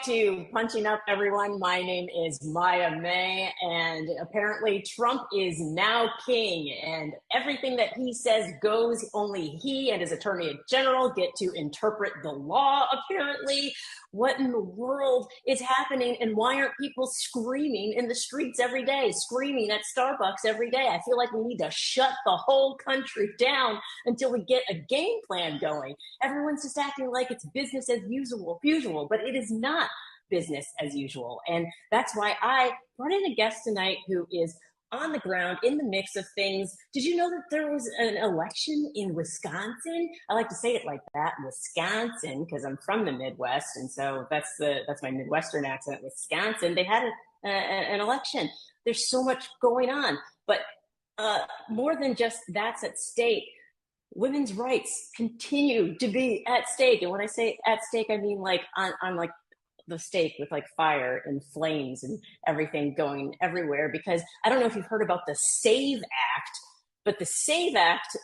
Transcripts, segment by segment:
to Punching Up, everyone. My name is Maya May, and apparently Trump is now king, and everything that he says goes. Only he and his attorney general get to interpret the law, apparently. What in the world is happening, and why aren't people screaming in the streets every day, screaming at Starbucks every day? I feel like we need to shut the whole country down until we get a game plan going. Everyone's just acting like it's business as usual, but it is not business as usual. And that's why I brought in a guest tonight who is on the ground in the mix of things. Did you know that there was an election in Wisconsin? I like to say it like that, Wisconsin, because I'm from the Midwest, and so that's my Midwestern accent. Wisconsin, they had an election. There's so much going on, but more than just that's at stake. Women's rights continue to be at stake, and when I say at stake, I mean like on like the stake with like fire and flames and everything going everywhere. Because I don't know if you've heard about the SAVE Act, but the SAVE Act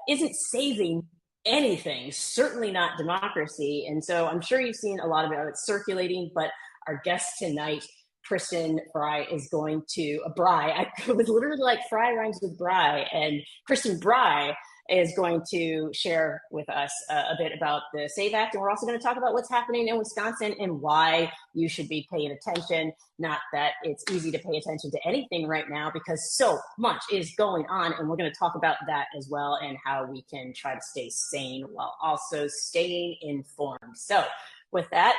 isn't saving anything, certainly not democracy. And so I'm sure you've seen a lot of it circulating, but our guest tonight, Kristin Brey, is going to Brey. I was literally like Fry rhymes with Brey, and Kristin Brey is going to share with us a bit about the SAVE Act. And we're also going to talk about what's happening in Wisconsin and why you should be paying attention. Not that it's easy to pay attention to anything right now because so much is going on. And we're going to talk about that as well and how we can try to stay sane while also staying informed. So with that,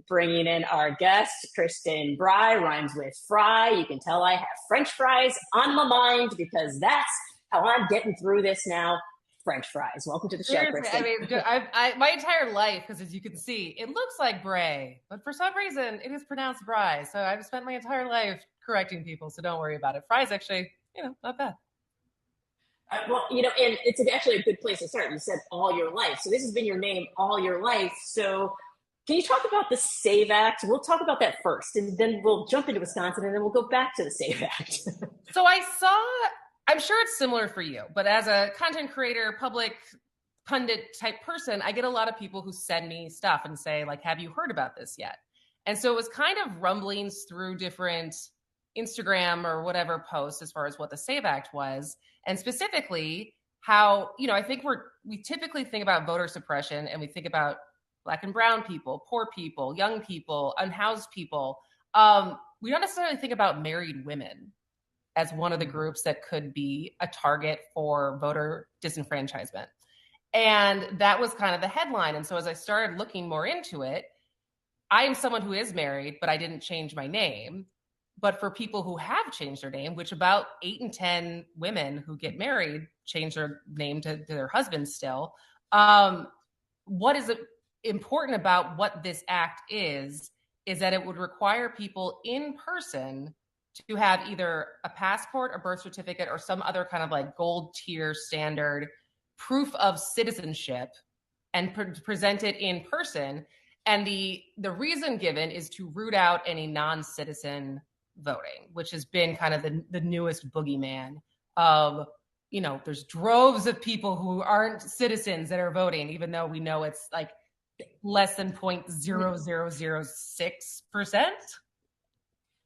bringing in our guest, Kristin Brey, rhymes with Fry. You can tell I have French fries on my mind because that's how I'm getting through this now. French fries. Welcome to the show, Kristin. I mean, I my entire life, because as you can see, it looks like Brey, but for some reason, it is pronounced Brey. So I've spent my entire life correcting people, so don't worry about it. Fries actually, not bad. Well, and it's actually a good place to start. You said all your life. So this has been your name all your life. So can you talk about the SAVE Act? We'll talk about that first, and then we'll jump into Wisconsin, and then we'll go back to the SAVE Act. So I'm sure it's similar for you, but as a content creator, public pundit type person, I get a lot of people who send me stuff and say, like, have you heard about this yet? And so it was kind of rumblings through different Instagram or whatever posts as far as what the SAVE Act was, and specifically how, I think we typically think about voter suppression and we think about Black and brown people, poor people, young people, unhoused people. We don't necessarily think about married women as one of the groups that could be a target for voter disenfranchisement. And that was kind of the headline. And so as I started looking more into it, I am someone who is married, but I didn't change my name. But for people who have changed their name, which about 8 in 10 women who get married change their name to their husbands still, what is important about what this act is that it would require people in person to have either a passport, a birth certificate, or some other kind of like gold tier standard proof of citizenship and present it in person. And the reason given is to root out any non-citizen voting, which has been kind of the newest boogeyman of, there's droves of people who aren't citizens that are voting, even though we know it's like less than 0.0006%.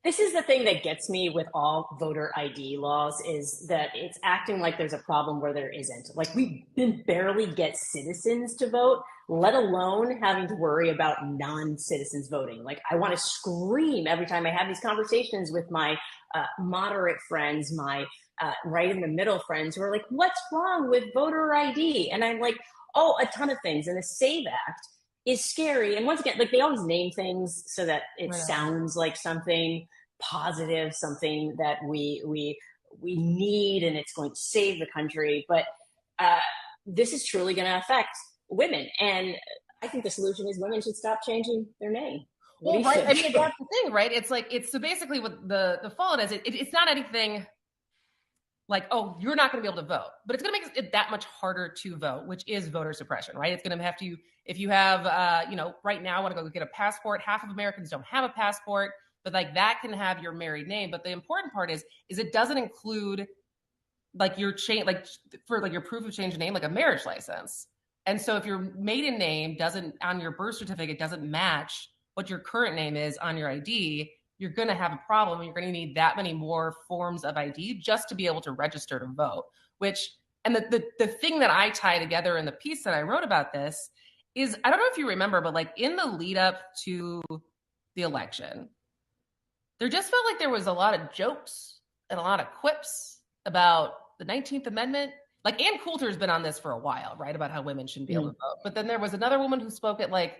This is the thing that gets me with all voter ID laws is that it's acting like there's a problem where there isn't. Like we barely get citizens to vote, let alone having to worry about non-citizens voting. Like I want to scream every time I have these conversations with my moderate friends, my right in the middle friends who are like, what's wrong with voter ID? And I'm like, oh, a ton of things. And the SAVE Act is scary. And once again, like they always name things so that it sounds like something positive, something that we need, and it's going to save the country. But this is truly going to affect women. And I think the solution is women should stop changing their name. Well, right. I mean, that's the thing, right? It's like, so basically what the fault is, it's not anything like, oh, you're not going to be able to vote, but it's going to make it that much harder to vote, which is voter suppression, right? It's going to have to, if you have, right now I want to go get a passport. Half of Americans don't have a passport, but like that can have your married name. But the important part is it doesn't include like your change, like for like your proof of change of name, like a marriage license. And so if your maiden name doesn't on your birth certificate doesn't match what your current name is on your ID, you're going to have a problem. You're going to need that many more forms of ID just to be able to register to vote, and the thing that I tie together in the piece that I wrote about this is, I don't know if you remember, but like in the lead up to the election, there just felt like there was a lot of jokes and a lot of quips about the 19th Amendment. Like Ann Coulter's been on this for a while, right? About how women shouldn't be able to vote. But then there was another woman who spoke at I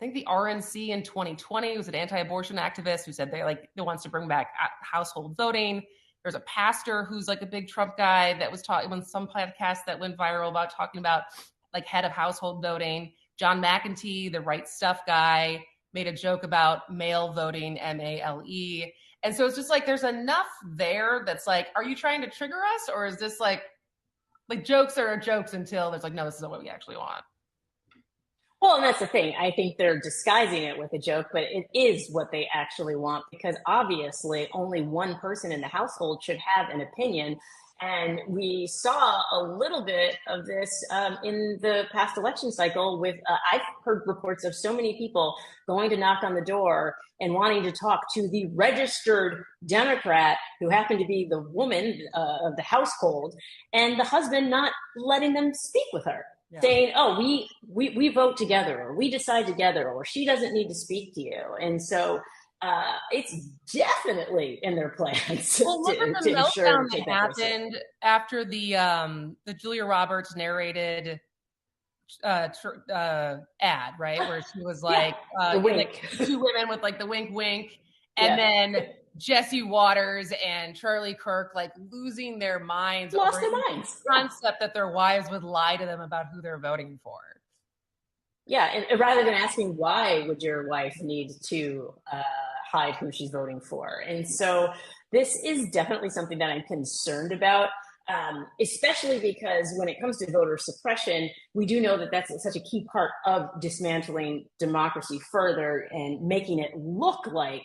think the RNC in 2020, who was an anti-abortion activist who said they wants to bring back household voting. There's a pastor who's like a big Trump guy that was talking on some podcast that went viral about talking about like head of household voting. John McEntee, the Right Stuff guy, made a joke about male voting, MALE. And so it's just like, there's enough there that's like, are you trying to trigger us? Or is this like jokes are jokes until there's like, no, this is what we actually want. Well, and that's the thing. I think they're disguising it with a joke, but it is what they actually want, because obviously only one person in the household should have an opinion. And we saw a little bit of this in the past election cycle with, I've heard reports of so many people going to knock on the door and wanting to talk to the registered Democrat who happened to be the woman of the household, and the husband not letting them speak with her. Yeah. Saying, oh, we vote together, or we decide together, or she doesn't need to speak to you. And so it's definitely in their plans. Well, look at the meltdown that happened after the Julia Roberts narrated ad, right? Where she was like, the wink. Like two women with like the wink wink. And then Jesse Waters and Charlie Kirk like losing their minds over the concept that their wives would lie to them about who they're voting for. Yeah, and rather than asking why would your wife need to hide who she's voting for. And so this is definitely something that I'm concerned about, especially because when it comes to voter suppression, we do know that that's such a key part of dismantling democracy further and making it look like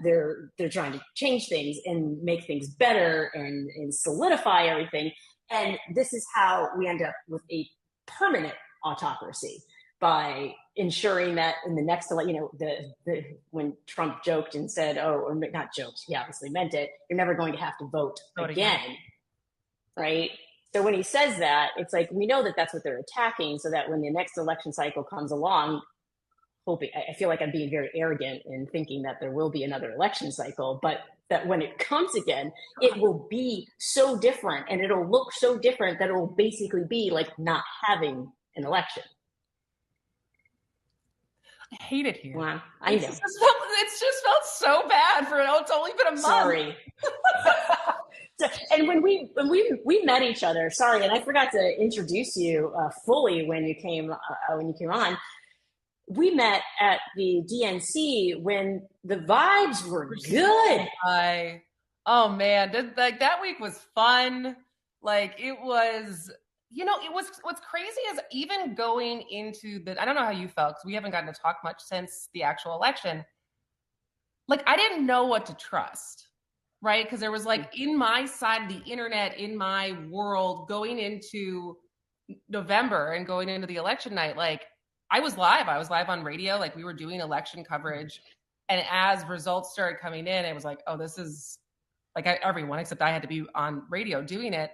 they're trying to change things and make things better and solidify everything. And this is how we end up with a permanent autocracy, by ensuring that in the next, when Trump joked and said, or not joked, he obviously meant it, you're never going to have to vote again, right? So when he says that, it's like, we know that that's what they're attacking, so that when the next election cycle comes along, I feel like I'm being very arrogant in thinking that there will be another election cycle, but that when it comes again, it will be so different, and it'll look so different that it will basically be like not having an election. I hate it here. Wow, I know. It's just felt so bad for it's only been a month. Sorry. And when we met each other, sorry, and I forgot to introduce you fully when you came on. We met at the DNC when the vibes were good. Oh man, that week was fun. Like it was. What's crazy is even going into I don't know how you felt, because we haven't gotten to talk much since the actual election. Like, I didn't know what to trust, right? Because there was like, in my side of the internet, in my world, going into November and going into the election night, like I was live on radio, like we were doing election coverage. And as results started coming in, it was like, oh, this is like everyone, except I had to be on radio doing it.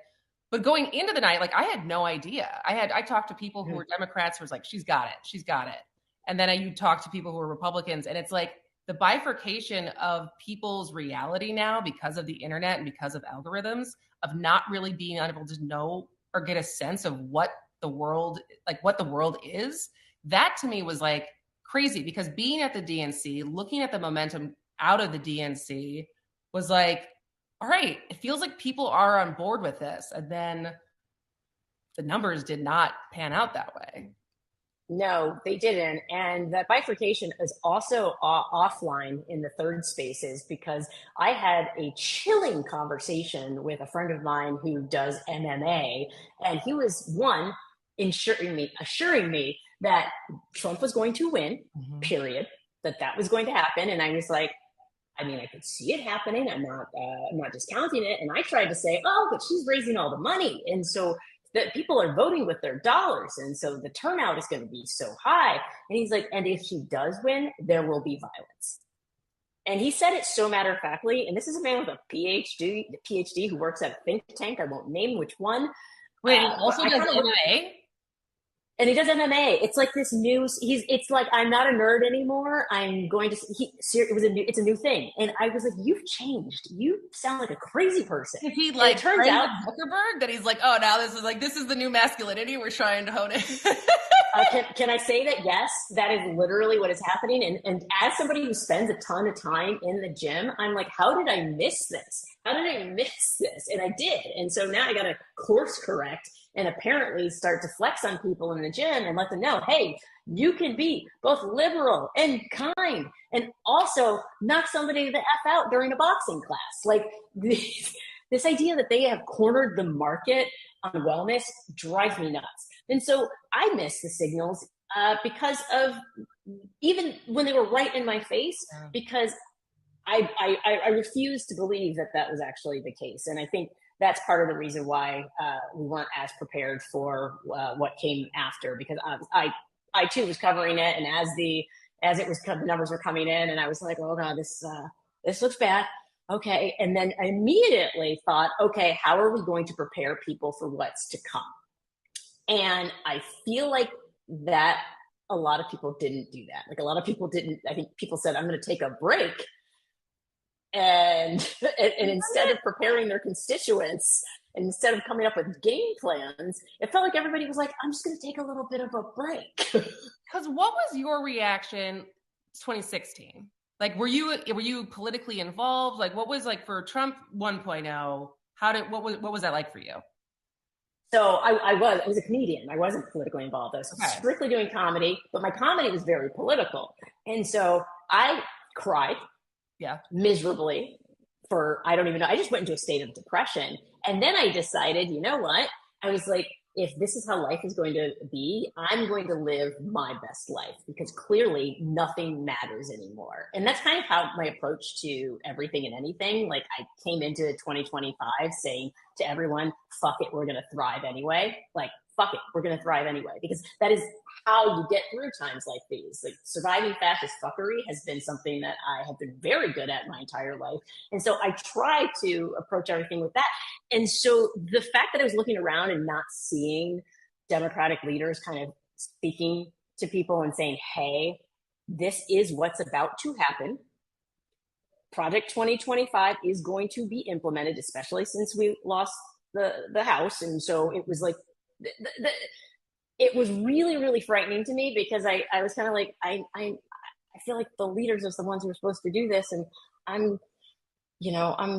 But going into the night, like I had no idea. I talked to people who were Democrats who was like, she's got it. And then you talk to people who were Republicans, and it's like the bifurcation of people's reality now because of the internet and because of algorithms, of not really being able to know or get a sense of what the world is. That to me was like crazy, because being at the DNC, looking at the momentum out of the DNC was like, all right, it feels like people are on board with this. And then the numbers did not pan out that way. No, they didn't. And that bifurcation is also offline in the third spaces, because I had a chilling conversation with a friend of mine who does MMA. And he was assuring me that Trump was going to win, period, that was going to happen. And I was like, I mean, I could see it happening. I'm not discounting it. And I tried to say, oh, but she's raising all the money. And so that people are voting with their dollars. And so the turnout is going to be so high. And he's like, and if she does win, there will be violence. And he said it so matter-of-factly. And this is a man with a PhD who works at a think tank. I won't name which one. Wait, he also does MMA? And he does MMA. It's like this new. It's like, I'm not a nerd anymore. I'm going to. It's a new thing. And I was like, you've changed. You sound like a crazy person. Is he like, turns out Zuckerberg, that he's like, oh, now this is the new masculinity we're trying to hone in. Can I say that? Yes, that is literally what is happening. And as somebody who spends a ton of time in the gym, I'm like, how did I miss this? How did I miss this? And I did. And so now I got to course correct and apparently start to flex on people in the gym and let them know, hey, you can be both liberal and kind and also knock somebody the F out during a boxing class. Like this idea that they have cornered the market on wellness drives me nuts. And so I miss the signals because of, even when they were right in my face, because I refuse to believe that was actually the case. And I think that's part of the reason why we weren't as prepared for what came after, because I too was covering it, and the numbers were coming in, and I was like, oh god, this looks bad. Okay, and then I immediately thought, okay, how are we going to prepare people for what's to come? And I feel like that a lot of people didn't do that. Like a lot of people didn't. I think people said, I'm going to take a break. And instead of preparing their constituents, and instead of coming up with game plans, it felt like everybody was like, I'm just going to take a little bit of a break. Because what was your reaction 2016? Like, were you politically involved? Like, what was, like, for Trump 1.0, what was that like for you? So I was a comedian. I wasn't politically involved. I was strictly doing comedy, but my comedy was very political. And so I cried miserably for, I don't even know. I just went into a state of depression. And then I decided, you know what? I was like, if this is how life is going to be, I'm going to live my best life, because clearly nothing matters anymore. And that's kind of how my approach to everything and anything. Like, I came into 2025 saying to everyone, fuck it, we're going to thrive anyway. Like, fuck it, we're going to thrive anyway, because that is how you get through times like these. Like, surviving fascist fuckery has been something that I have been very good at my entire life. And so I try to approach everything with that. And so the fact that I was looking around and not seeing Democratic leaders kind of speaking to people and saying, hey, this is what's about to happen. Project 2025 is going to be implemented, especially since we lost the House. And so it was like, it was really, really frightening to me, because I was kind of like, I feel like the leaders are the ones who are supposed to do this. And I'm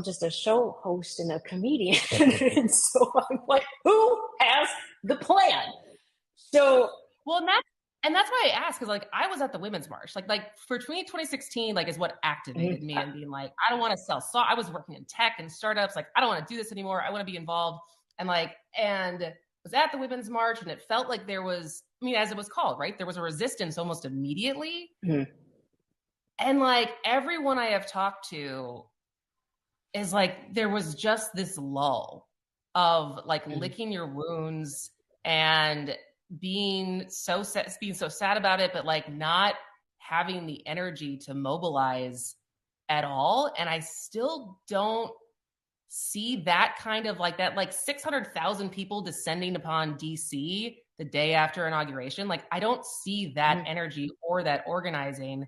just a show host and a comedian. And so I'm like, who has the plan? So, well, and that's why I asked, because like I was at the Women's March, like for 2016, like is what activated me, and being like, I don't want to sell. So I was working in tech and startups. Like, I don't want to do this anymore. I want to be involved. And was at the Women's March, and it felt like there was, I mean, as it was called, right? There was a resistance almost immediately. Mm-hmm. And like everyone I have talked to is like, there was just this lull of like licking your wounds and being so sad about it, but like not having the energy to mobilize at all. And I still don't see that kind of like that, like 600,000 people descending upon DC the day after inauguration. Like, I don't see that energy or that organizing.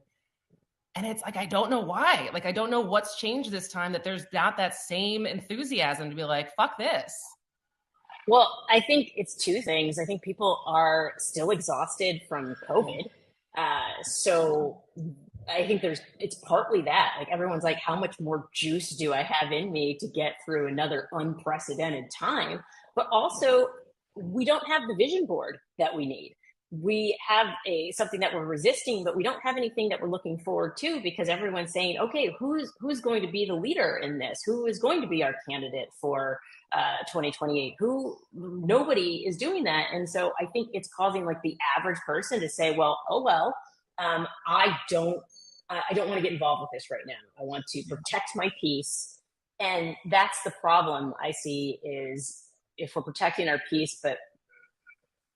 And it's like, I don't know why. Like, I don't know what's changed this time, that there's not that same enthusiasm to be like, fuck this. Well, I think it's two things. I think people are still exhausted from COVID. So I think it's partly that. Like, everyone's like, how much more juice do I have in me to get through another unprecedented time? But also, we don't have the vision board that we need. We have something that we're resisting, but we don't have anything that we're looking forward to, because everyone's saying, okay, who's going to be the leader in this? Who is going to be our candidate for 2028? Nobody is doing that. And so I think it's causing like the average person to say, well, I don't want to get involved with this right now. I want to protect my peace. And that's the problem I see, is if we're protecting our peace, but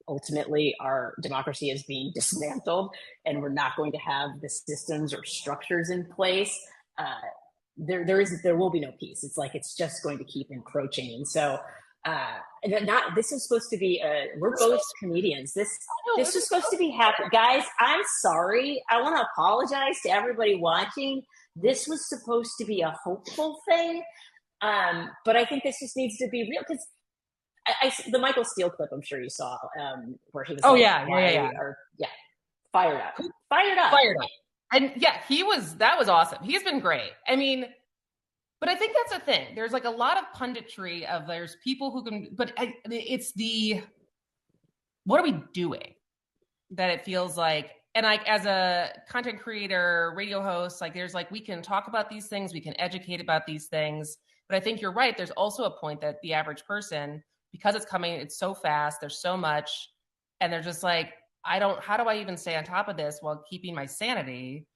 ultimately our democracy is being dismantled and we're not going to have the systems or structures in place, there will be no peace. It's like it's just going to keep encroaching. And so this is supposed to be we're both comedians. This is supposed to be happy. Guys, I'm sorry. I want to apologize to everybody watching. This was supposed to be a hopeful thing. But I think this just needs to be real, because the Michael Steele clip, I'm sure you saw, where he was fired up. And yeah, that was awesome. He's been great. I mean, but I think that's the thing. There's like a lot of punditry there's people who can, but it's what are we doing that it feels like, and like as a content creator, radio host, like there's like, we can talk about these things, we can educate about these things. But I think you're right. There's also a point that the average person, because it's so fast, there's so much, and they're just like, how do I even stay on top of this while keeping my sanity?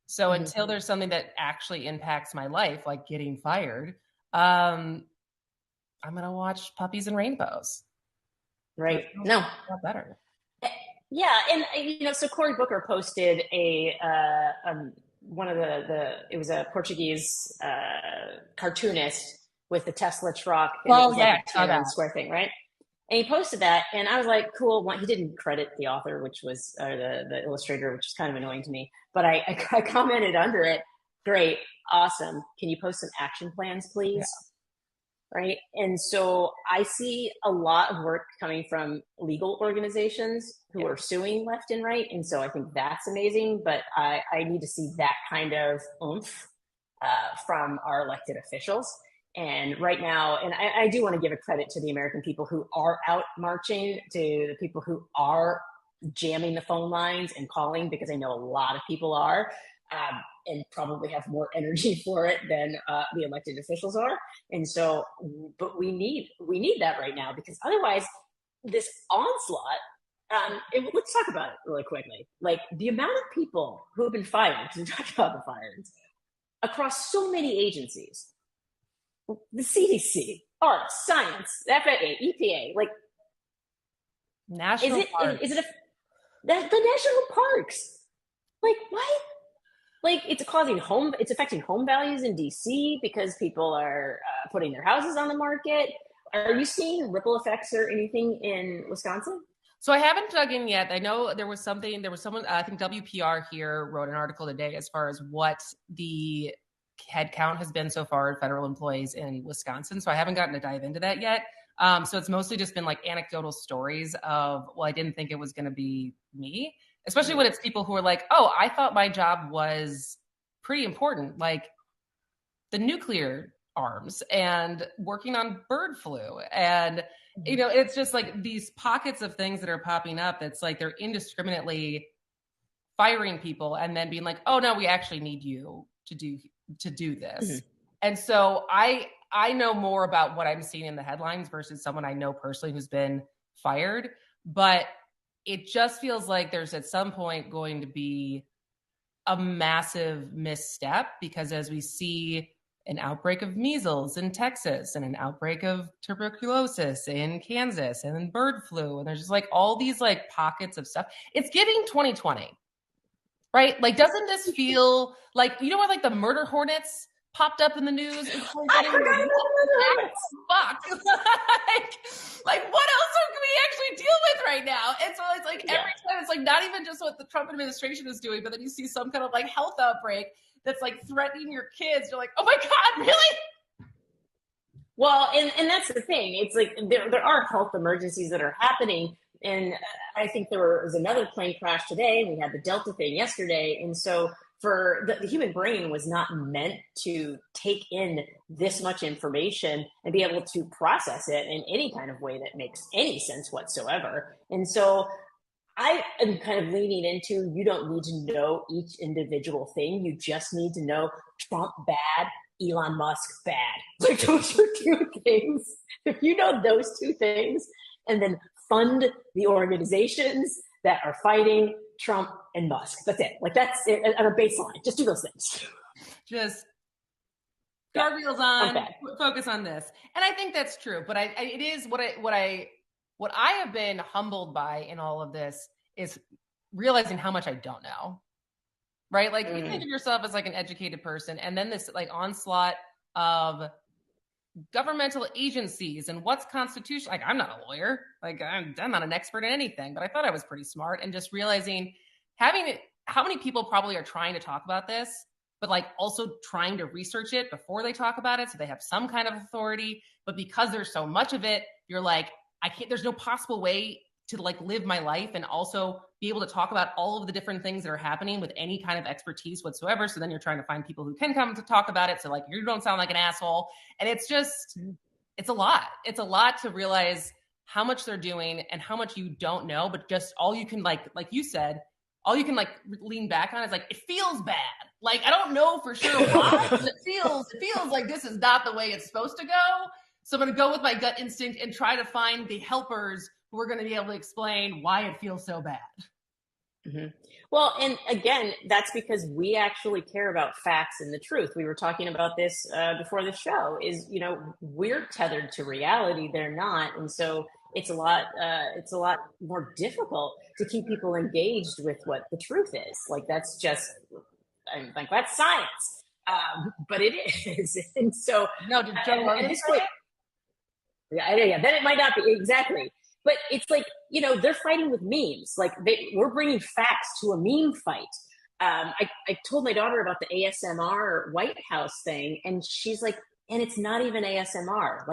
So until there's something that actually impacts my life, like getting fired, I'm going to watch Puppies and Rainbows. Right. No. Not better. Yeah. And, so Cory Booker posted it was a Portuguese cartoonist with the Tesla truck. And square thing, right? And he posted that, and I was like, cool. He didn't credit the author, which was the illustrator, which is kind of annoying to me. But I commented under it, great, awesome. Can you post some action plans, please? Yeah. Right? And so I see a lot of work coming from legal organizations who are suing left and right. And so I think that's amazing. But I need to see that kind of oomph from our elected officials. And right now, and I do want to give a credit to the American people who are out marching, to the people who are jamming the phone lines and calling, because I know a lot of people are, and probably have more energy for it than the elected officials are. And so, but we need that right now, because otherwise this onslaught, let's talk about it really quickly. Like the amount of people who have been fired, to talk about the firings, across so many agencies, the CDC, art, science, FAA, EPA, like national parks. Is it the national parks? Like what? Like it's affecting home values in DC because people are putting their houses on the market. Are you seeing ripple effects or anything in Wisconsin? So I haven't dug in yet. I know there was someone, I think WPR here wrote an article today as far as what the headcount has been so far in federal employees in Wisconsin. So I haven't gotten to dive into that yet. So it's mostly just been like anecdotal stories of, well, I didn't think it was going to be me, especially when it's people who are like, oh, I thought my job was pretty important, like the nuclear arms and working on bird flu. And, it's just like these pockets of things that are popping up. It's like they're indiscriminately firing people and then being like, oh, no, we actually need you to do this. Mm-hmm. And so I know more about what I'm seeing in the headlines versus someone I know personally who's been fired, but it just feels like there's at some point going to be a massive misstep, because as we see an outbreak of measles in Texas and an outbreak of tuberculosis in Kansas and then bird flu, and there's just like all these like pockets of stuff. It's giving 2020. Right? Like, doesn't this feel like, where like the murder hornets popped up in the news? I forgot about murder hornets. Fuck. like, what else can we actually deal with right now? And so it's like every time, it's like not even just what the Trump administration is doing, but then you see some kind of like health outbreak that's like threatening your kids. You're like, oh my God, really? Well, and that's the thing. It's like there are health emergencies that are happening. And I think there was another plane crash today, and we had the Delta thing yesterday. And so for the human brain was not meant to take in this much information and be able to process it in any kind of way that makes any sense whatsoever. And so I am kind of leaning into, you don't need to know each individual thing. You just need to know Trump bad, Elon Musk bad. Like those are two things. If you know those two things, and then fund the organizations that are fighting Trump and Musk. That's it. Like that's it on a baseline. Just do those things. Just Guardrails on, focus on this. And I think that's true, but it is what I have been humbled by in all of this is realizing how much I don't know. Right? Like you think of yourself as like an educated person, and then this like onslaught of governmental agencies and what's constitutional. Like I'm not a lawyer, like I'm not an expert in anything, but I thought I was pretty smart. And just realizing how many people probably are trying to talk about this, but like also trying to research it before they talk about it, so they have some kind of authority. But because there's so much of it, you're like, I can't. There's no possible way to like live my life and also be able to talk about all of the different things that are happening with any kind of expertise whatsoever. So then you're trying to find people who can come to talk about it. So like, you don't sound like an asshole. And it's a lot. It's a lot to realize how much they're doing and how much you don't know, but just all you can like you said, all you can like lean back on is like, it feels bad. Like, I don't know for sure why, but it feels like this is not the way it's supposed to go. So I'm going to go with my gut instinct and try to find the helpers who are going to be able to explain why it feels so bad. Mm-hmm. Well, and again, that's because we actually care about facts and the truth. We were talking about this before the show. We're tethered to reality; they're not, and so it's a lot more difficult to keep people engaged with what the truth is. Like that's science, but it is, and so no, did Joe Rogan say it? Yeah, then it might not be exactly. But it's like, they're fighting with memes. Like we're bringing facts to a meme fight. I told my daughter about the ASMR White House thing, and she's like, and it's not even ASMR.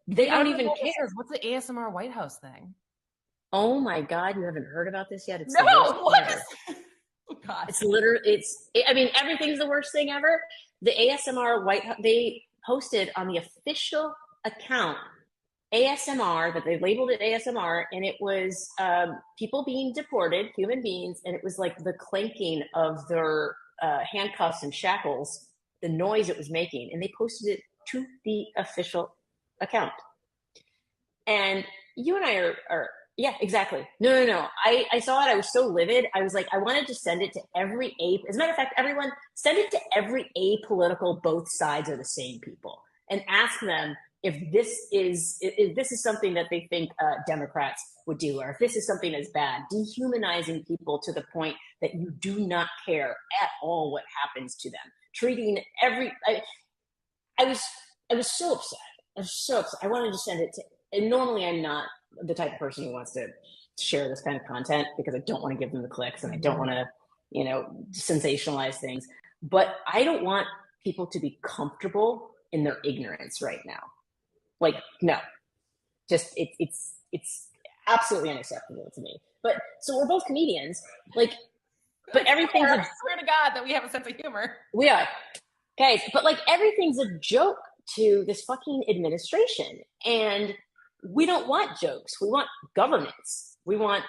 They don't even care. What's the ASMR White House thing? Oh my God, you haven't heard about this yet? It's what? Oh God. Everything's the worst thing ever. The ASMR White House, they posted on the official account ASMR, that they labeled it ASMR, and it was people being deported, human beings, and it was like the clanking of their handcuffs and shackles, the noise it was making, and they posted it to the official account. And you and I are yeah, exactly. No. I saw it. I was so livid. I was like, I wanted to send it to every as a matter of fact, everyone, send it to every apolitical, both sides are the same people, and ask them if this is something that they think Democrats would do, or if this is something that's bad, dehumanizing people to the point that you do not care at all what happens to them, treating I was so upset. I was so upset. I wanted to send it to, and normally I'm not the type of person who wants to share this kind of content because I don't want to give them the clicks and I don't want to, sensationalize things. But I don't want people to be comfortable in their ignorance right now. Like, no, just it's absolutely unacceptable to me. But so we're both comedians, like, but everything's I swear to God that we have a sense of humor. We are, guys, but like everything's a joke to this fucking administration, and we don't want jokes. We want governance. We want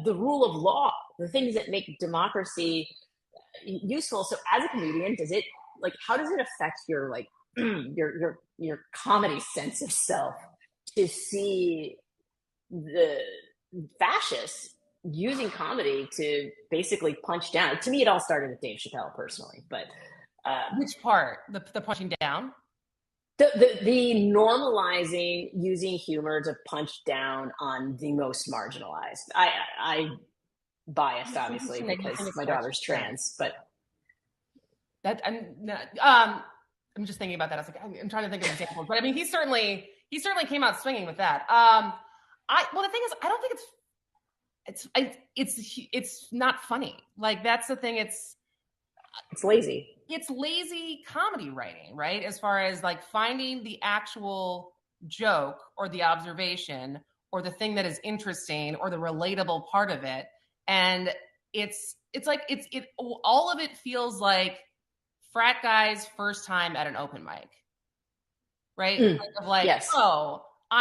the rule of law, the things that make democracy useful. So, as a comedian, how does it affect your your comedy sense of self to see the fascists using comedy to basically punch down? To me, it all started with Dave Chappelle personally, but which part? The punching down? The normalizing using humor to punch down on the most marginalized. I biased obviously because my daughter's trans, but that I'm just thinking about that. I was like, I'm trying to think of examples, but I mean, he certainly came out swinging with that. Well, the thing is, I don't think it's not funny. Like that's the thing. It's lazy. It's lazy comedy writing, right? As far as like finding the actual joke or the observation or the thing that is interesting or the relatable part of it. And it's all of it feels like frat guy's first time at an open mic, right? Yes.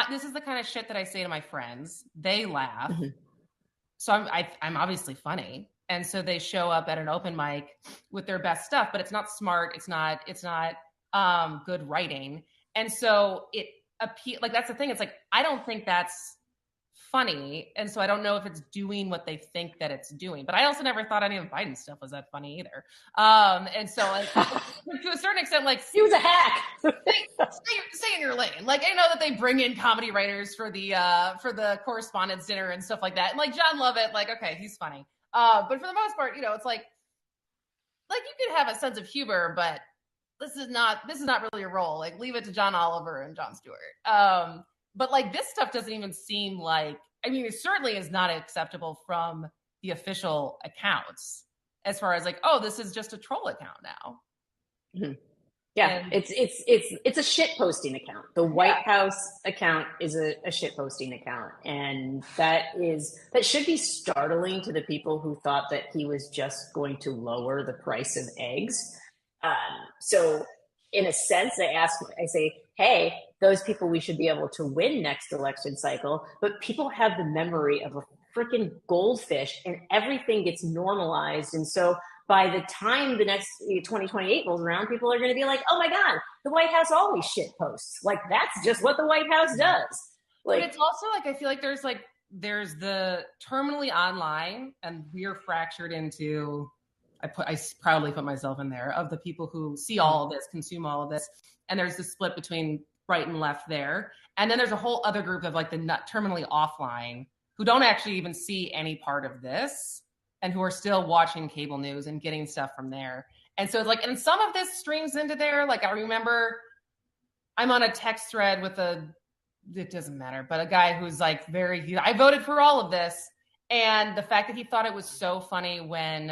This is the kind of shit that I say to my friends. They laugh. Mm-hmm. So I'm obviously funny. And so they show up at an open mic with their best stuff, but it's not smart. It's not good writing. And so that's the thing. It's like, I don't think that's funny. And so I don't know if it's doing what they think that it's doing. But I also never thought any of Biden's stuff was that funny either. And so like, to a certain extent, like he was a hack. stay in your lane. Like I know that they bring in comedy writers for the correspondence dinner and stuff like that. And like John Lovett, like, okay, he's funny. But for the most part, you know, it's like you could have a sense of humor, but this is not really a role. Like leave it to John Oliver and Jon Stewart. But like this stuff doesn't even seem like, I mean, it certainly is not acceptable from the official accounts as far as like, oh, this is just a troll account now. Mm-hmm. Yeah, and it's a shit posting account. The White House account is a shit posting account, and that should be startling to the people who thought that he was just going to lower the price of eggs. So, in a sense, I say, hey, those people we should be able to win next election cycle. But people have the memory of a freaking goldfish, and everything gets normalized, and so by the time the next 2028 rolls around, people are going to be like, oh my God, the White House always shit posts. Like, that's just what the White House does. Like, but it's also like, I feel like there's the terminally online, and we're fractured into, I proudly put myself in there, of the people who see all of this, consume all of this. And there's the split between right and left there. And then there's a whole other group of like the terminally offline who don't actually even see any part of this, and who are still watching cable news and getting stuff from there. And so like, and some of this streams into there. Like I remember I'm on a text thread with it doesn't matter, but a guy who's like I voted for all of this. And the fact that he thought it was so funny when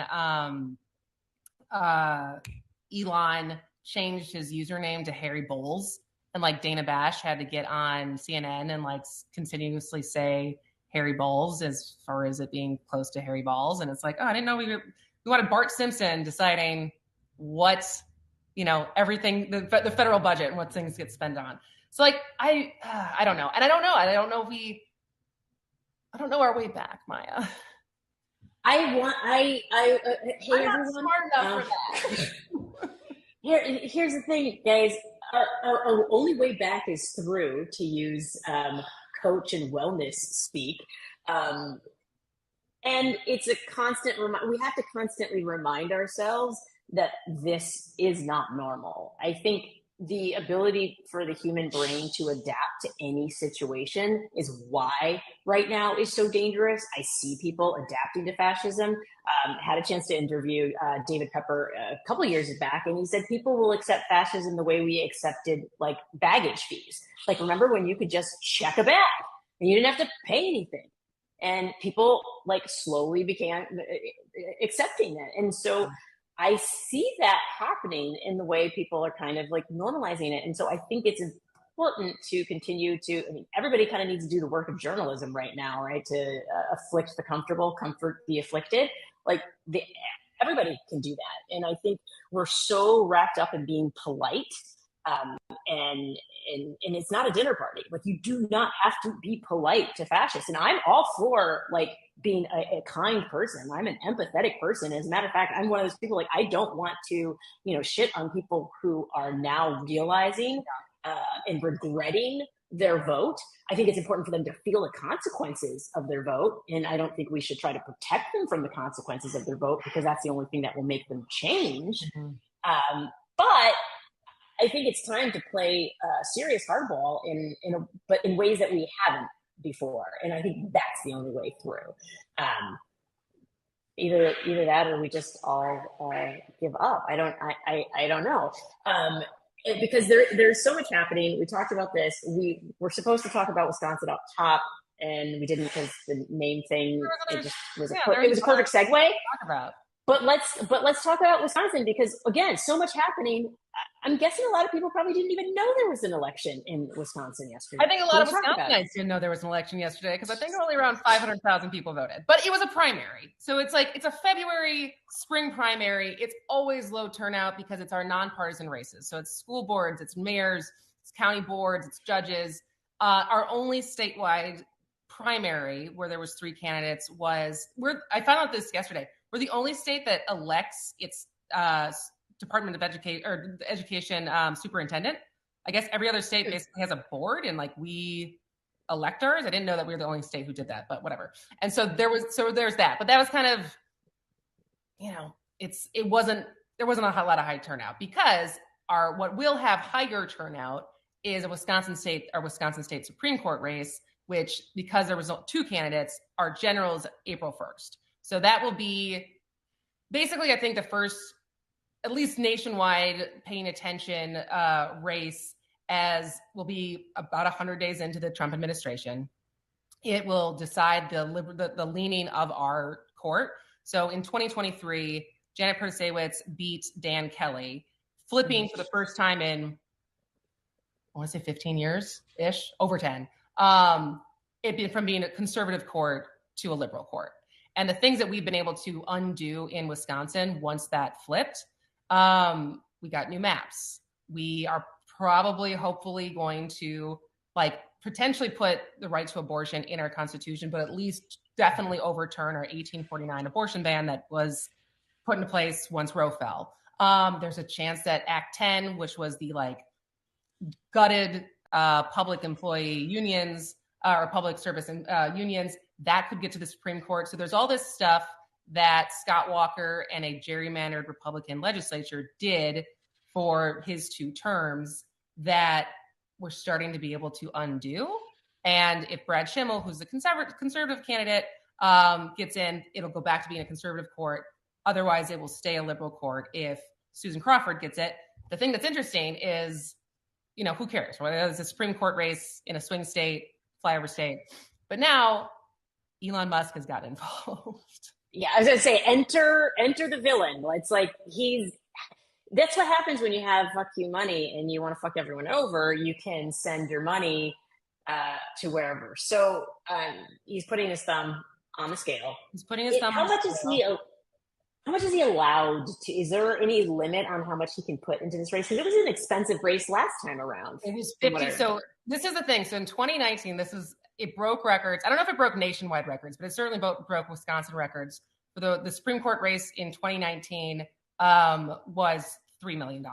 Elon changed his username to Harry Bowles, and like Dana Bash had to get on CNN and like continuously say Harry Bowles as far as it being close to Harry Balls. And it's like, oh, I didn't know we wanted Bart Simpson deciding what, you know, everything, the federal budget and what things get spent on. So like, I don't know. And I don't know our way back, Maya. Hey, I'm everyone. Not smart enough for that. Here's the thing, guys. Our only way back is through, to use coach and wellness speak. And it's a constant we have to constantly remind ourselves that this is not normal. I think the ability for the human brain to adapt to any situation is why right now is so dangerous. I see people adapting to fascism. Had a chance to interview David Pepper a couple of years back, and he said people will accept fascism the way we accepted like baggage fees. Like, remember when you could just check a bag and you didn't have to pay anything? And people like slowly began accepting that. And so I see that happening in the way people are kind of like normalizing it. And so I think it's important to continue to, I mean, everybody kind of needs to do the work of journalism right now, right? To afflict the comfortable, comfort the afflicted. Like everybody can do that. And I think we're so wrapped up in being polite. And it's not a dinner party. Like, you do not have to be polite to fascists. And I'm all for like being a kind person. I'm an empathetic person. As a matter of fact, I'm one of those people, like, I don't want to, shit on people who are now realizing and regretting their vote. I think it's important for them to feel the consequences of their vote. And I don't think we should try to protect them from the consequences of their vote, because that's the only thing that will make them change. Mm-hmm. But I think it's time to play serious hardball but in ways that we haven't before. And I think that's the only way through. Either that, or we just all give up. I don't know. Because there's so much happening. We talked about this. We were supposed to talk about Wisconsin up top, and we didn't, because the name thing, it just was a perfect segue. Talk about. But let's talk about Wisconsin, because again, so much happening. I'm guessing a lot of people probably didn't even know there was an election in Wisconsin yesterday. I think a lot of Wisconsinites didn't know there was an election yesterday, because I think only around 500,000 people voted. But it was a primary. So it's like, it's a February spring primary. It's always low turnout because it's our nonpartisan races. So it's school boards, it's mayors, it's county boards, it's judges. Our only statewide primary where there was 3 candidates I found out this yesterday. We're the only state that elects its Department of Education superintendent. I guess every other state basically has a board, and like we electors. I didn't know that we were the only state who did that, but whatever. And so there's that. But that was kind of, there wasn't a lot of high turnout, because what will have higher turnout is a Wisconsin State Supreme Court race, which, because there was 2 candidates, our generals April 1st. So that will be basically, I think, the first, at least nationwide, paying attention race, as will be about 100 days into the Trump administration. It will decide the leaning of our court. So in 2023, Janet Protasiewicz beat Dan Kelly, flipping for the first time in, I want to say 15 years-ish, over 10, it from being a conservative court to a liberal court. And the things that we've been able to undo in Wisconsin once that flipped, we got new maps. We are hopefully going to potentially put the right to abortion in our Constitution, but at least definitely overturn our 1849 abortion ban that was put into place once Roe fell. There's a chance that Act 10, which was the gutted public employee unions or public service unions, that could get to the Supreme Court. So there's all this stuff that Scott Walker and a gerrymandered Republican legislature did for his 2 terms that we're starting to be able to undo. And if Brad Schimmel, who's the conservative candidate, gets in, it'll go back to being a conservative court. Otherwise, it will stay a liberal court if Susan Crawford gets it. The thing that's interesting is, who cares? Whether it's a Supreme Court race in a swing state, flyover state. But now Elon Musk has gotten involved. Yeah, I was going to say, enter the villain. It's like that's what happens when you have fuck you money and you want to fuck everyone over. You can send your money to wherever. So he's putting his thumb on the scale. He's putting his thumb on the scale. How much is he allowed to? Is there any limit on how much he can put into this race? Because it was an expensive race last time around. It was 50. So this is the thing. So in 2019, it broke records. I don't know if it broke nationwide records, but it certainly broke Wisconsin records. For the Supreme Court race in 2019 was $3 million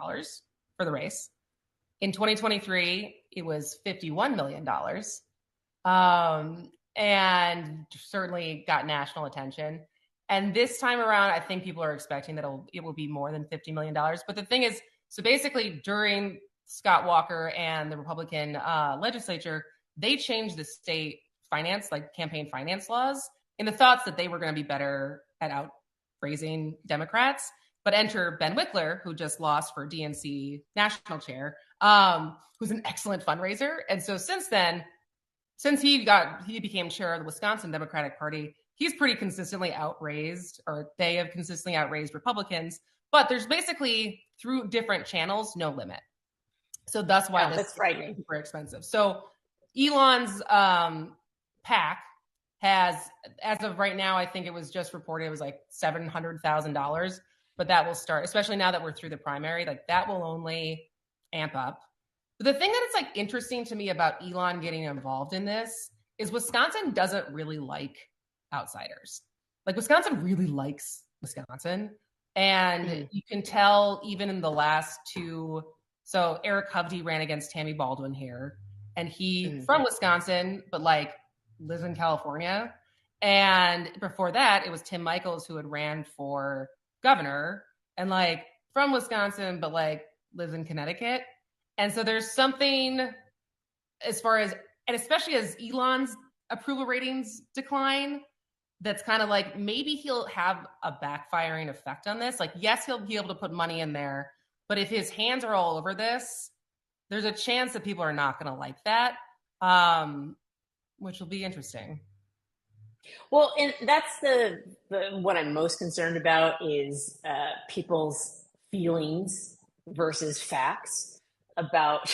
for the race. In 2023, it was $51 million. And certainly got national attention. And this time around, I think people are expecting that it will be more than $50 million. But the thing is, so basically during Scott Walker and the Republican legislature, they changed the state finance, campaign finance laws, in the thoughts that they were going to be better at outraising Democrats. But enter Ben Wickler, who just lost for DNC national chair, who's an excellent fundraiser. And so since then, since he became chair of the Wisconsin Democratic Party, he's pretty consistently outraised, or they have consistently outraised Republicans. But there's basically, through different channels, no limit. So that's why this is super expensive. So Elon's PAC has, as of right now, I think it was just reported, it was $700,000. But that will start, especially now that we're through the primary, that will only amp up. But the thing that is interesting to me about Elon getting involved in this is Wisconsin doesn't really like outsiders. Wisconsin really likes Wisconsin. And you can tell even in the last 2. So Eric Hovde ran against Tammy Baldwin here. And he from Wisconsin, but lives in California. And before that, it was Tim Michels who had ran for governor and from Wisconsin, but lives in Connecticut. And so there's something as far as, and especially as Elon's approval ratings decline, that's kind of maybe he'll have a backfiring effect on this. Yes, he'll be able to put money in there, but if his hands are all over this, there's a chance that people are not going to like that, which will be interesting. Well, and that's the what I'm most concerned about is people's feelings versus facts about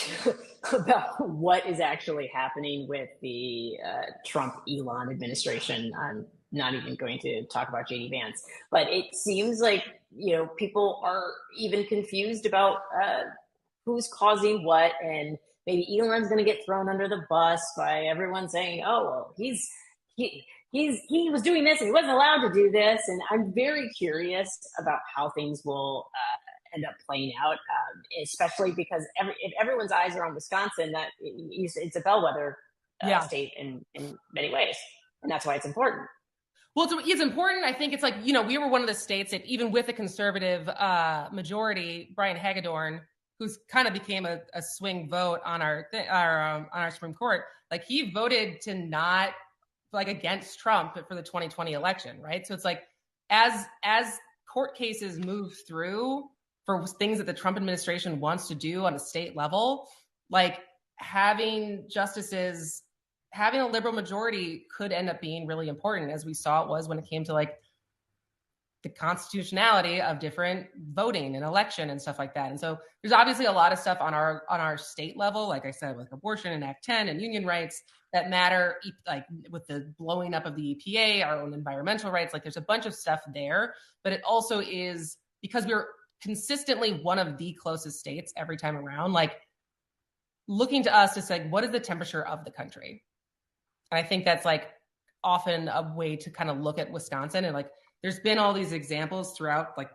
what is actually happening with the Trump-Elon administration. I'm not even going to talk about JD Vance, but it seems people are even confused about who's causing what, and maybe Elon's going to get thrown under the bus by everyone saying, "Oh, well, he was doing this and he wasn't allowed to do this." And I'm very curious about how things will end up playing out, especially because if everyone's eyes are on Wisconsin, that it's a bellwether state in many ways. And that's why it's important. Well, it's important. I think it's like, we were one of the states that even with a conservative majority, Brian Hagedorn, who's kind of became a swing vote on our Supreme Court, like he voted to not against Trump for the 2020 election, right? So it's like as court cases move through for things that the Trump administration wants to do on a state level, like having justices, having a liberal majority could end up being really important, as we saw it was when it came to like the constitutionality of different voting and election and stuff like that. And so there's obviously a lot of stuff on our state level, like I said, with abortion and Act 10 and union rights that matter, like with the blowing up of the EPA, our own environmental rights, like there's a bunch of stuff there, but it also is because we're consistently one of the closest states every time around, like looking to us to say, what is the temperature of the country? And I think that's like often a way to kind of look at Wisconsin, and like there's been all these examples throughout like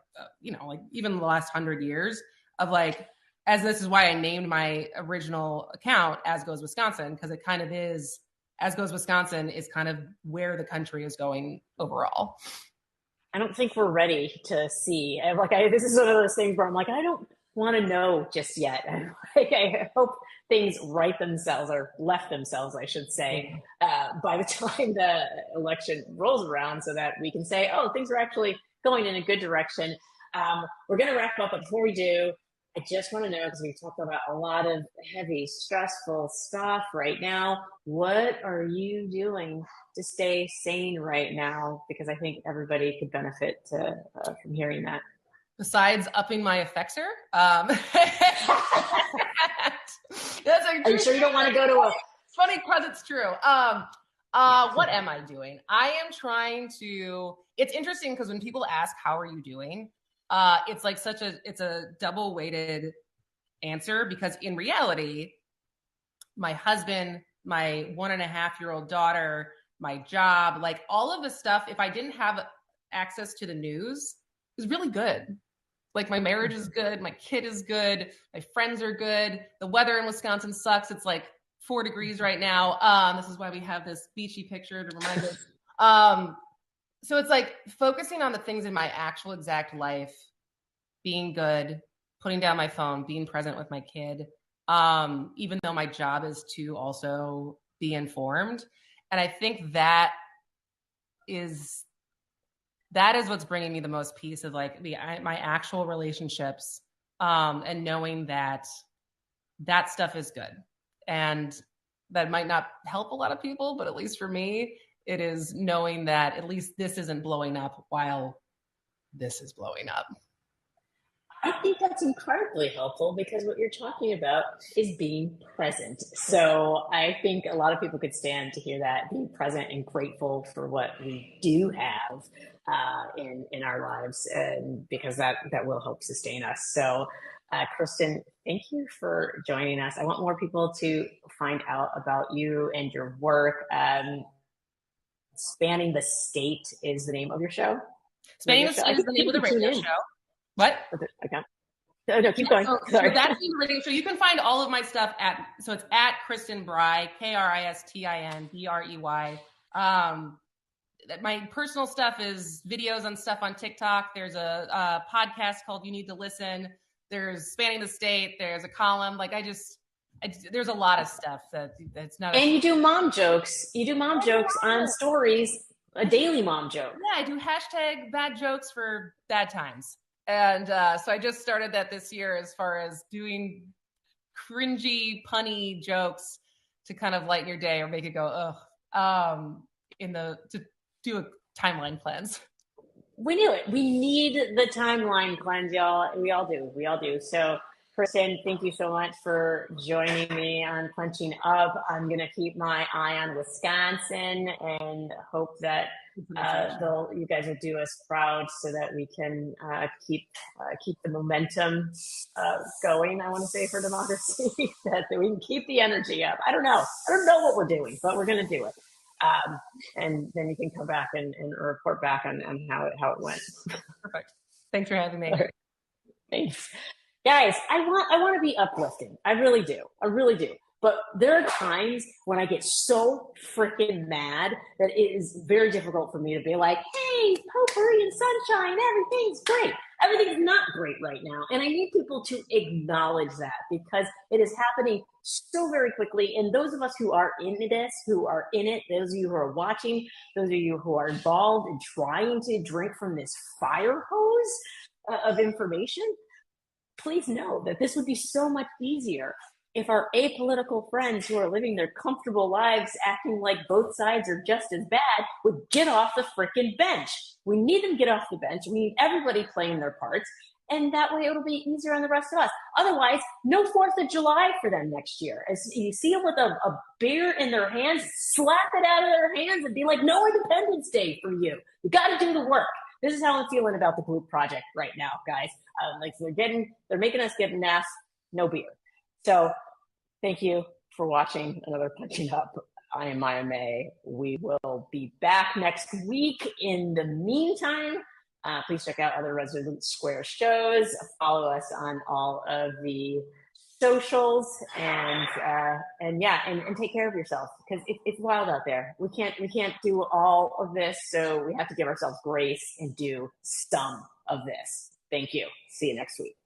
even the last 100 years of like, as this is why I named my original account As Goes Wisconsin, because it kind of is, As Goes Wisconsin is kind of where the country is going overall. I don't think we're ready to see. This is one of those things where I'm like, I don't want to know just yet. I hope things right themselves, or left themselves, I should say, by the time the election rolls around, so that we can say, oh, things are actually going in a good direction. We're going to wrap up, but before we do, I just want to know, because we talked about a lot of heavy, stressful stuff right now. What are you doing to stay sane right now? Because I think everybody could benefit from hearing that. Besides upping my effexor, are you sure you don't want to go to a? It's funny because it's true. What am I doing? I am trying to. It's interesting because when people ask how are you doing, it's like it's a double weighted answer, because in reality, my husband, my 1.5-year-old daughter, my job, like all of the stuff, if I didn't have access to the news, is really good. Like my marriage is good, my kid is good, my friends are good. The weather in Wisconsin sucks. It's like 4 degrees right now. This is why we have this beachy picture to remind us. So it's like focusing on the things in my actual exact life, being good, putting down my phone, being present with my kid, even though my job is to also be informed. And I think that is what's bringing me the most peace, of like my actual relationships, and knowing that stuff is good. And that might not help a lot of people, but at least for me, it is knowing that at least this isn't blowing up while this is blowing up. I think that's incredibly helpful, because what you're talking about is being present. So I think a lot of people could stand to hear that, being present and grateful for what we do have in our lives, and because that will help sustain us. So Kristin, thank you for joining us. I want more people to find out about you and your work. Spanning the State is the name of your show. Spanning the State is the name of the radio show. What? Okay. No, keep going. Sorry. So that's the radio show. You can find all of my stuff it's at Kristin Brey, Kristin Brey. My personal stuff is videos and stuff on TikTok. There's a podcast called You Need to Listen. There's Spanning the State. There's a column. There's a lot of stuff that's not. And you do mom jokes. You do mom jokes on stories, a daily mom joke. Yeah, I do hashtag bad jokes for bad times. And so I just started that this year, as far as doing cringy, punny jokes to kind of lighten your day or make it go, ugh, to do a timeline cleanse. We knew it. We need the timeline cleanse, y'all. We all do. So Kristin, thank you so much for joining me on Clenching Up. I'm going to keep my eye on Wisconsin and hope that you guys will do us proud, so that we can keep the momentum going. I want to say, for democracy, that we can keep the energy up. I don't know what we're doing, but we're going to do it. And then you can come back and report back on how it went. Perfect. Thanks for having me. Right. Thanks. Guys, I want to be uplifting. I really do. But there are times when I get so freaking mad that it is very difficult for me to be like, hey, potpourri and sunshine, everything's great. Everything's not great right now. And I need people to acknowledge that, because it is happening so very quickly. And those of us who are in this, who are in it, those of you who are watching, those of you who are involved in trying to drink from this fire hose of information, please know that this would be so much easier if our apolitical friends who are living their comfortable lives acting like both sides are just as bad would get off the freaking bench. We need them to get off the bench. We need everybody playing their parts. And that way it'll be easier on the rest of us. Otherwise, no 4th of July for them next year. As you see them with a beer in their hands, slap it out of their hands and be like, no Independence Day for you. You got to do the work. This is how I'm feeling about the group project right now, guys. Like they're making us get an ass, no beer. So thank you for watching another Punching Up. I am Maya May. We will be back next week. In the meantime, please check out other Resident Square shows. Follow us on all of the socials, and take care of yourself, because it's wild out there. We can't do all of this, so we have to give ourselves grace and do some of this. Thank you. See you next week.